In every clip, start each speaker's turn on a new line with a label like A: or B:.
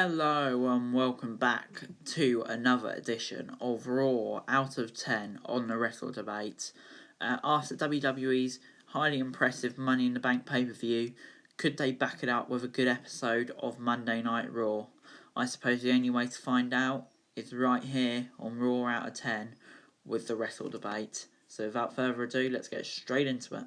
A: Hello and welcome back to another edition of Raw out of 10 on the Wrestle Debate. After WWE's highly impressive Money in the Bank pay-per-view, could they back it up with a good episode of Monday Night Raw? I suppose the only way to find out is right here on Raw out of 10 with the Wrestle Debate. So without further ado, let's get straight into it.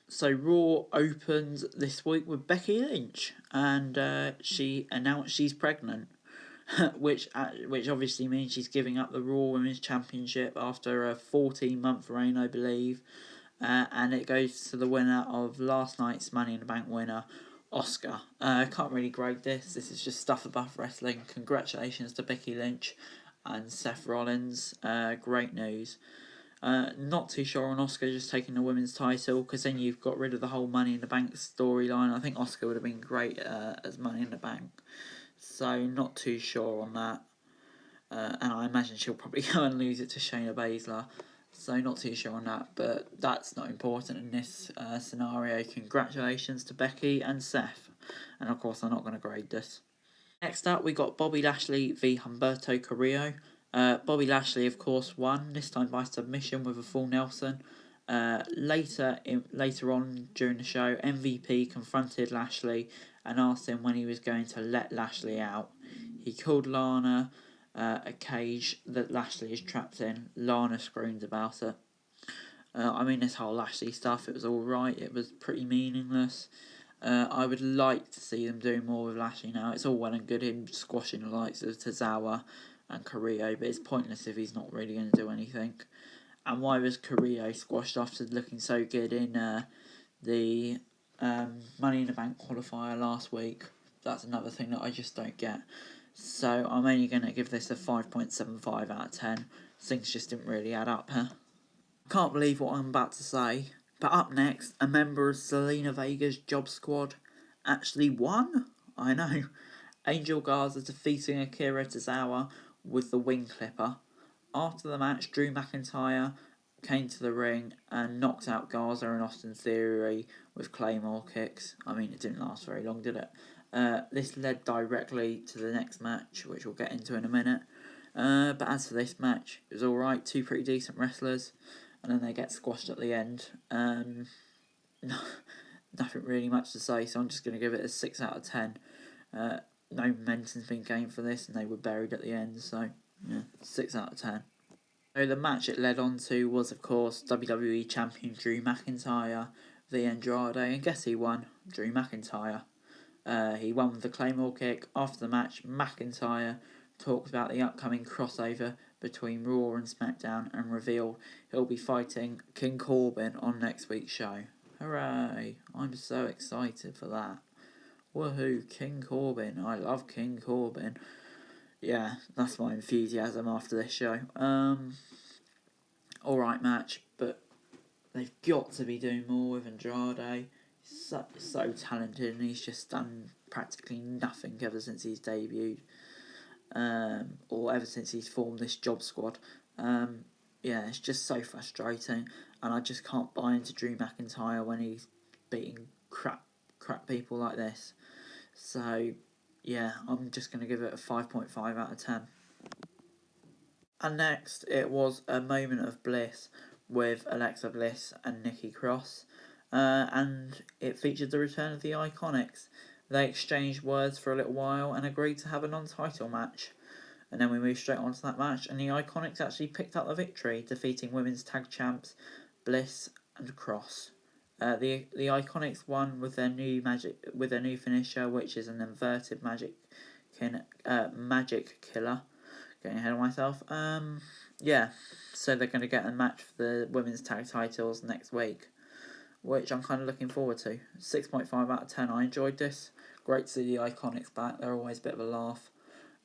A: So Raw opens this week with Becky Lynch, and she announced she's pregnant, which obviously means she's giving up the Raw Women's Championship after a 14-month reign, I believe, and it goes to the winner of last night's Money in the Bank winner, Asuka. I can't really grade this. This is just stuff above wrestling. Congratulations to Becky Lynch and Seth Rollins. Great news. Not too sure on Asuka just taking the women's title, because then you've got rid of the whole Money in the Bank storyline. I think Asuka would have been great as Money in the Bank, so not too sure on that. And I imagine she'll probably go and lose it to Shayna Baszler, so not too sure on that, but that's not important in this scenario. Congratulations to Becky and Seth, and of course I'm not going to grade this. Next up we got Bobby Lashley v Humberto Carrillo. Bobby Lashley, of course, won, this time by submission with a full Nelson. Later on during the show, MVP confronted Lashley and asked him when he was going to let Lashley out. He called Lana a cage that Lashley is trapped in. Lana screamed about it. This whole Lashley stuff, it was alright, it was pretty meaningless. I would like to see them doing more with Lashley now. It's all well and good him squashing the likes of Tozawa and Carrillo, but it's pointless if he's not really going to do anything. And why was Carrillo squashed after looking so good in the Money in the Bank qualifier last week? That's another thing that I just don't get. So I'm only going to give this a 5.75 out of 10. Things just didn't really add up, huh? I can't believe what I'm about to say, but up next, a member of Zelina Vega's job squad actually won? I know. Angel Garza defeating Akira Tozawa with the wing clipper. After the match, Drew McIntyre came to the ring and knocked out Garza and Austin Theory with Claymore kicks. It didn't last very long, did it? This led directly to the next match, which we'll get into in a minute. But as for this match, it was alright, two pretty decent wrestlers, and then they get squashed at the end. Nothing really much to say, so I'm just going to give it a 6 out of 10. No momentum's been gained for this, and they were buried at the end, so yeah, 6 out of 10. So the match it led on to was, of course, WWE Champion Drew McIntyre v Andrade, and guess who won? Drew McIntyre. He won with the Claymore kick. After the match, McIntyre talked about the upcoming crossover between Raw and SmackDown and revealed he'll be fighting King Corbin on next week's show. Hooray! I'm so excited for that. Woohoo, King Corbin. I love King Corbin. Yeah, that's my enthusiasm after this show. Alright match, but they've got to be doing more with Andrade. He's so talented, and he's just done practically nothing ever since he's debuted. Or ever since he's formed this job squad. It's just so frustrating, and I just can't buy into Drew McIntyre when he's beating crap people like this. So, yeah, I'm just going to give it a 5.5 out of 10. And next, it was a moment of bliss with Alexa Bliss and Nikki Cross. And it featured the return of the Iconics. They exchanged words for a little while and agreed to have a non-title match. And then we moved straight on to that match, and the Iconics actually picked up the victory, defeating women's tag champs Bliss and Cross. The Iconics won with their new finisher, which is an inverted magic killer. Getting ahead of myself. So they're going to get a match for the women's tag titles next week, which I'm kind of looking forward to. 6.5 out of 10. I enjoyed this. Great to see the Iconics back. They're always a bit of a laugh.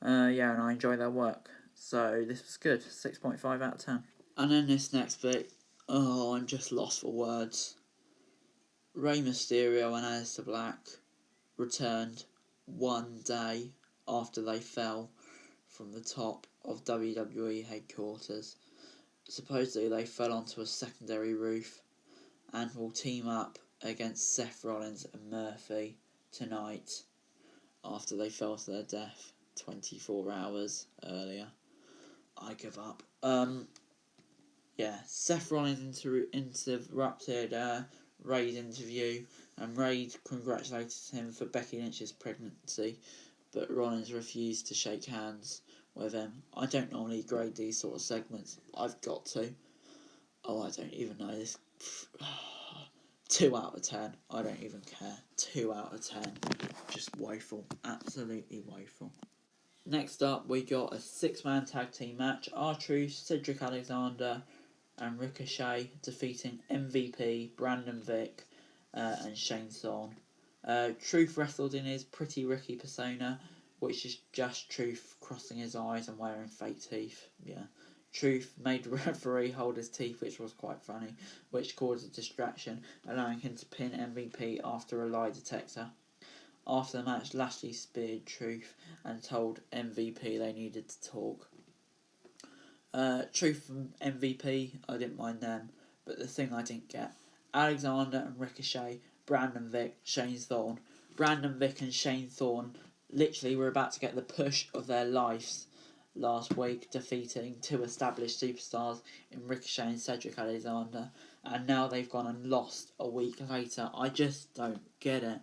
A: And I enjoy their work. So this was good. 6.5 out of 10. And then this next bit, I'm just lost for words. Rey Mysterio and Aleister Black returned one day after they fell from the top of WWE headquarters. Supposedly they fell onto a secondary roof and will team up against Seth Rollins and Murphy tonight after they fell to their death. 24 hours earlier. I give up. Seth Rollins interrupted Rey's interview, and Rey congratulated him for Becky Lynch's pregnancy, but Rollins refused to shake hands with him. I don't normally grade these sort of segments. I've got to. I don't even know this. 2 out of 10. I don't even care. 2 out of 10. Just woeful. Absolutely woeful. Next up, we got a 6-man tag team match. Archery, Cedric Alexander and Ricochet defeating MVP, Brandon Vick, and Shane Thorne. Truth wrestled in his Pretty Ricky persona, which is just Truth crossing his eyes and wearing fake teeth. Yeah. Truth made the referee hold his teeth, which was quite funny, which caused a distraction, allowing him to pin MVP after a lie detector. After the match, Lashley speared Truth and told MVP they needed to talk. Truth and MVP, I didn't mind them, but the thing I didn't get, Alexander and Ricochet, Brandon Vick, Shane Thorne. Brandon Vick and Shane Thorne literally were about to get the push of their lives last week, defeating 2 established superstars in Ricochet and Cedric Alexander, and now they've gone and lost a week later. I just don't get it.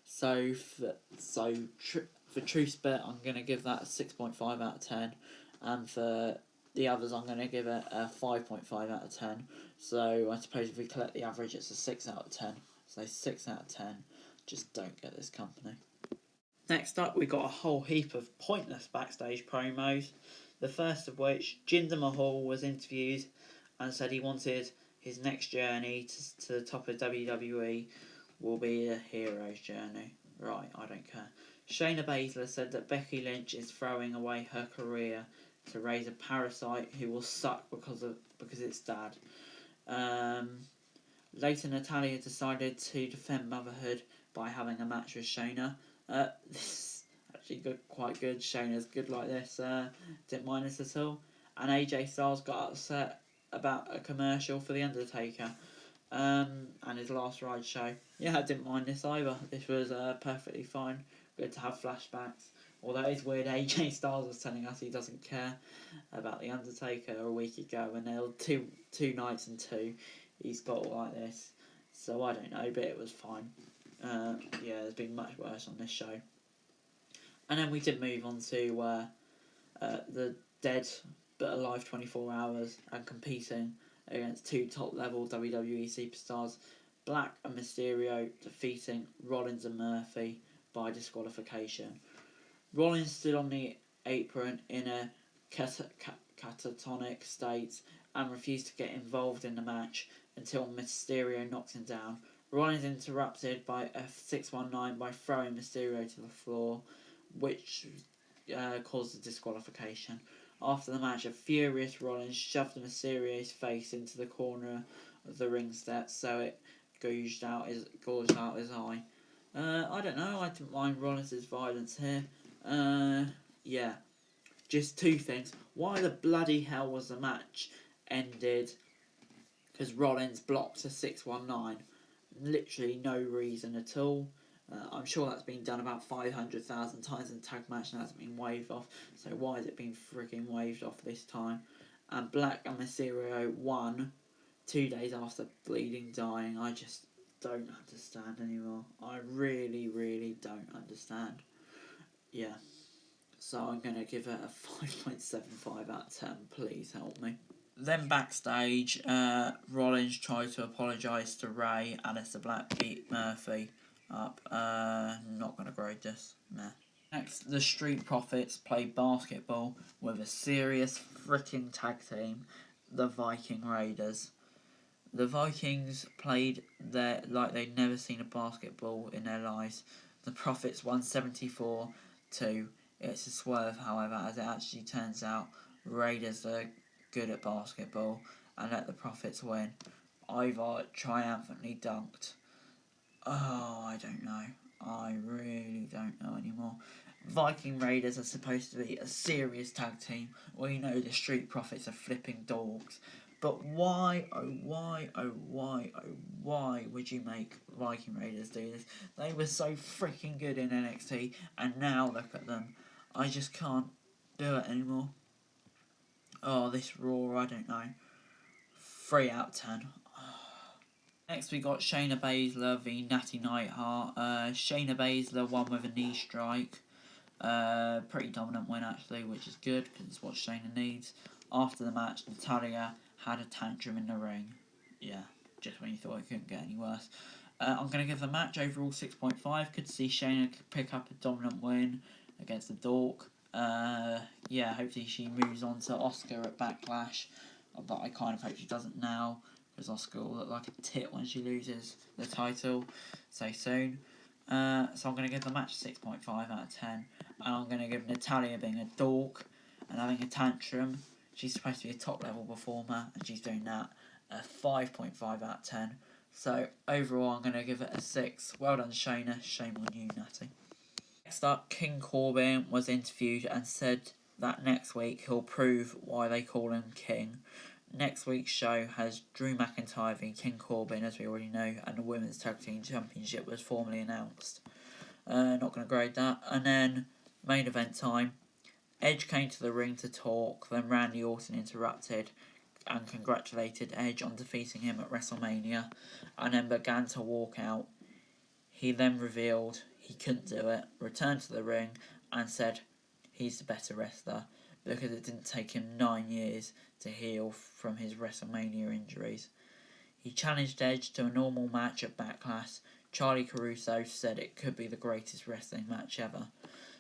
A: So for Truth's bet, I'm going to give that a 6.5 out of 10, and for the others, I'm going to give it a 5.5 out of 10. So I suppose if we collect the average, it's a 6 out of 10. So 6 out of 10. Just don't get this company. Next up, we got a whole heap of pointless backstage promos. The first of which, Jinder Mahal was interviewed and said he wanted his next journey to the top of WWE will be a hero's journey. Right, I don't care. Shayna Baszler said that Becky Lynch is throwing away her career to raise a parasite who will suck because it's dad. Later, Natalya decided to defend motherhood by having a match with Shayna. This is actually quite good. Shayna's good like this. Didn't mind this at all. And AJ Styles got upset about a commercial for The Undertaker and his last ride show. Yeah, I didn't mind this either. This was perfectly fine. Good to have flashbacks. Although it's weird, AJ Styles was telling us he doesn't care about The Undertaker a week ago, and there were two nights and 2. He's got all like this. So I don't know, but it was fine. There's been much worse on this show. And then we did move on to the Dead but Alive 24 Hours and competing against 2 top-level WWE superstars, Black and Mysterio, defeating Rollins and Murphy by disqualification. Rollins stood on the apron in a catatonic state and refused to get involved in the match until Mysterio knocked him down. Rollins interrupted by a 619 by throwing Mysterio to the floor, which caused a disqualification. After the match, a furious Rollins shoved Mysterio's face into the corner of the ring steps so it gouged out his eye. I don't know, I didn't mind Rollins' violence here. Just 2 things. Why the bloody hell was the match ended? Because Rollins blocked a 619. Literally no reason at all. I'm sure that's been done about 500,000 times in tag match and hasn't been waved off. So why is it being frigging waved off this time? And Black and Mysterio won 2 days after bleeding, dying. I just don't understand anymore. I really, really don't understand. Yeah. So I'm going to give it a 5.75 out of 10. Please help me. Then backstage, Rollins tried to apologise to Rey. Aleister Black beat Murphy up. Not going to grade this. Nah. Next, the Street Profits played basketball with a serious freaking tag team, the Viking Raiders. The Vikings played like they'd never seen a basketball in their lives. The Profits won 74-2. It's a swerve, however, as it actually turns out Raiders are good at basketball and let the Profits win. Ivar triumphantly dunked. Oh, I don't know. I really don't know anymore. Viking Raiders are supposed to be a serious tag team. We know the Street Profits are flipping dogs. But why would you make Viking Raiders do this? They were so freaking good in NXT, and now look at them. I just can't do it anymore. Oh, this Raw, I don't know. 3 out of 10. Next we got Shayna Baszler v Natty Neidhart. Shayna Baszler won with a knee strike. Pretty dominant win actually, which is good because it's what Shayna needs. After the match, Natalya had a tantrum in the ring. Yeah, just when you thought it couldn't get any worse. I'm going to give the match overall 6.5. Could see Shayna pick up a dominant win against the Dork. Yeah, hopefully she moves on to Asuka at Backlash. But I kind of hope she doesn't now, because Asuka will look like a tit when she loses the title so soon. So I'm going to give the match 6.5 out of 10. And I'm going to give Natalya being a dork and having a tantrum. She's supposed to be a top level performer and she's doing that. A 5.5 out of 10. So overall I'm going to give it a 6. Well done Shayna. Shame on you, Natty. Next up, King Corbin was interviewed and said that next week he'll prove why they call him King. Next week's show has Drew McIntyre v King Corbin, as we already know, and the Women's Tag Team Championship was formally announced. Not going to grade that. And then, main event time. Edge came to the ring to talk, then Randy Orton interrupted and congratulated Edge on defeating him at WrestleMania, and then began to walk out. He then revealed he couldn't do it, returned to the ring, and said he's the better wrestler, because it didn't take him 9 years to heal from his WrestleMania injuries. He challenged Edge to a normal match at Backlash. Charlie Caruso said it could be the greatest wrestling match ever.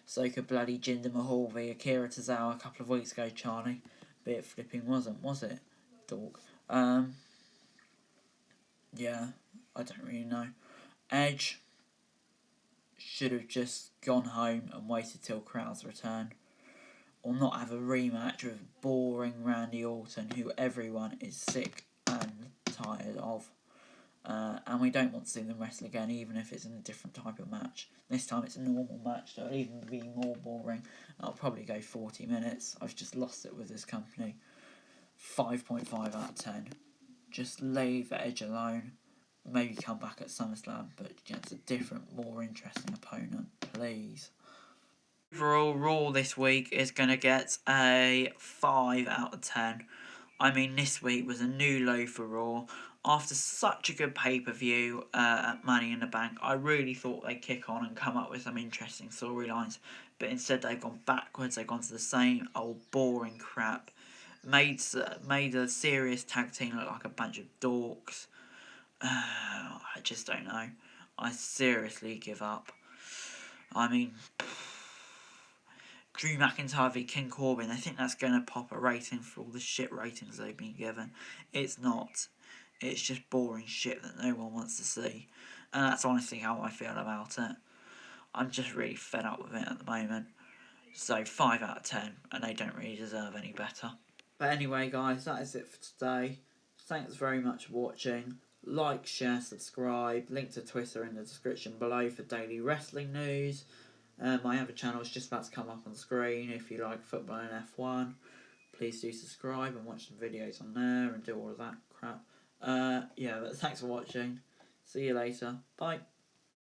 A: So could bloody Jinder Mahal v Akira Tozawa a couple of weeks ago, Charlie. But it flipping wasn't, was it? Dork. Yeah, I don't really know. Edge should have just gone home and waited till crowds return. Or not have a rematch with boring Randy Orton, who everyone is sick and tired of. And we don't want to see them wrestle again, even if it's in a different type of match. This time it's a normal match, so it'll even be more boring. I'll probably go 40 minutes. I've just lost it with this company. 5.5 out of 10. Just leave Edge alone. Maybe come back at SummerSlam, but against a different, more interesting opponent, please. Overall, Raw this week is going to get a 5 out of 10. I mean, this week was a new low for Raw. After such a good pay-per-view at Money in the Bank, I really thought they'd kick on and come up with some interesting storylines. But instead they've gone backwards, they've gone to the same old boring crap. Made a serious tag team look like a bunch of dorks. I just don't know. I seriously give up. I mean, Drew McIntyre v King Corbin, I think that's going to pop a rating for all the shit ratings they've been given. It's not. It's just boring shit that no one wants to see. And that's honestly how I feel about it. I'm just really fed up with it at the moment. So 5 out of 10, and they don't really deserve any better. But anyway guys, that is it for today. Thanks very much for watching. Like, share, subscribe. Link to Twitter in the description below for daily wrestling news. My other channel is just about to come up on the screen. If you like football and F1, please do subscribe and watch some videos on there and do all of that crap. Yeah, but thanks for watching. See you later. Bye.